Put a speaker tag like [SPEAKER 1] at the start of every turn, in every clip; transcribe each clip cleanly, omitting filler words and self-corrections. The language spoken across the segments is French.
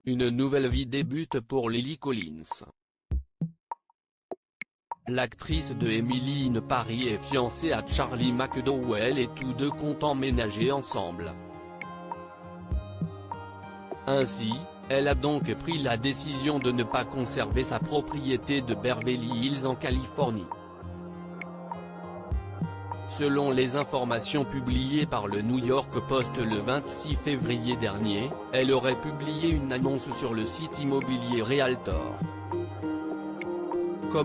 [SPEAKER 1] Une nouvelle vie débute pour Lily Collins. L'actrice de Emily in Paris est fiancée à Charlie McDowell et tous deux comptent emménager ensemble. Ainsi, elle a donc pris la décision de ne pas conserver sa propriété de Beverly Hills en Californie. Selon les informations publiées par le New York Post le 26 février dernier, elle aurait publié une annonce sur le site immobilier Realtor.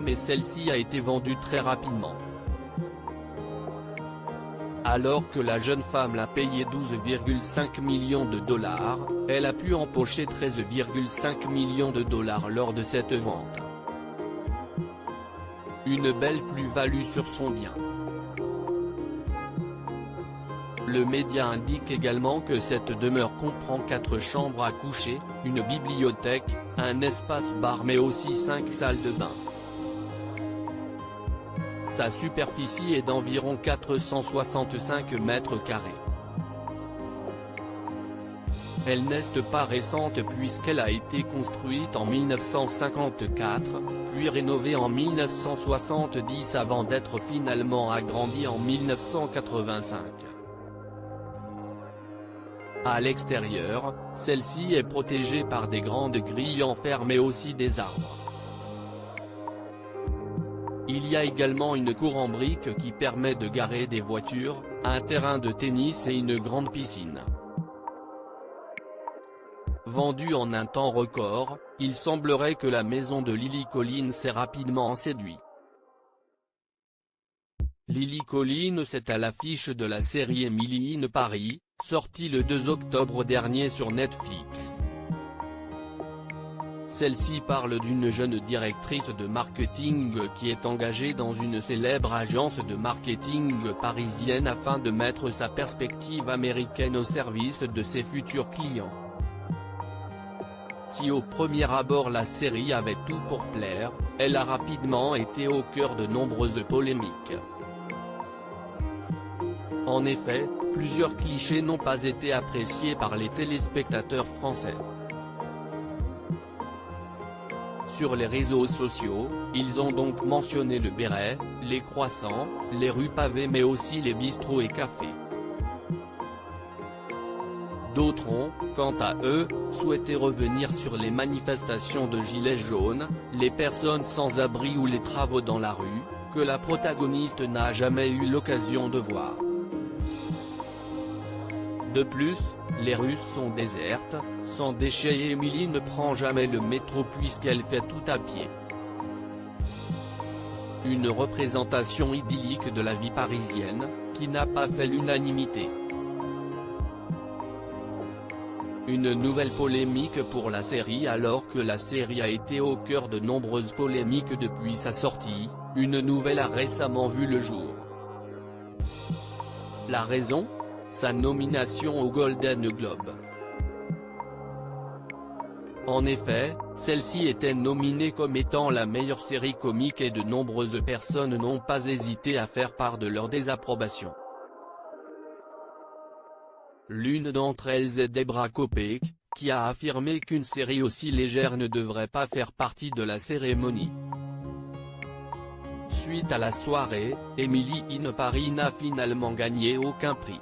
[SPEAKER 1] Et celle-ci a été vendue très rapidement. Alors que la jeune femme l'a payé 12,5 millions de dollars, elle a pu empocher 13,5 millions de dollars lors de cette vente. Une belle plus-value sur son bien. Le média indique également que cette demeure comprend 4 chambres à coucher, une bibliothèque, un espace bar mais aussi 5 salles de bain. Sa superficie est d'environ 465 mètres carrés. Elle n'est pas récente puisqu'elle a été construite en 1954, puis rénovée en 1970 avant d'être finalement agrandie en 1985. À l'extérieur, celle-ci est protégée par des grandes grilles en fer mais aussi des arbres. Il y a également une cour en briques qui permet de garer des voitures, un terrain de tennis et une grande piscine. Vendue en un temps record, il semblerait que la maison de Lily Collins s'est rapidement séduit. Lily Collins est à l'affiche de la série Emily in Paris, sortie le 2 octobre dernier sur Netflix. Celle-ci parle d'une jeune directrice de marketing qui est engagée dans une célèbre agence de marketing parisienne afin de mettre sa perspective américaine au service de ses futurs clients. Si au premier abord la série avait tout pour plaire, elle a rapidement été au cœur de nombreuses polémiques. En effet, plusieurs clichés n'ont pas été appréciés par les téléspectateurs français. Sur les réseaux sociaux, ils ont donc mentionné le béret, les croissants, les rues pavées mais aussi les bistrots et cafés. D'autres ont, quant à eux, souhaité revenir sur les manifestations de gilets jaunes, les personnes sans abri ou les travaux dans la rue, que la protagoniste n'a jamais eu l'occasion de voir. De plus, les rues sont désertes, sans déchets et Emily ne prend jamais le métro puisqu'elle fait tout à pied. Une représentation idyllique de la vie parisienne, qui n'a pas fait l'unanimité. Une nouvelle polémique pour la série alors que la série a été au cœur de nombreuses polémiques depuis sa sortie, une nouvelle a récemment vu le jour. La raison ? Sa nomination au Golden Globe. En effet, celle-ci était nominée comme étant la meilleure série comique et de nombreuses personnes n'ont pas hésité à faire part de leur désapprobation. L'une d'entre elles est Debra Kopek, qui a affirmé qu'une série aussi légère ne devrait pas faire partie de la cérémonie. Suite à la soirée, Emily in Paris n'a finalement gagné aucun prix.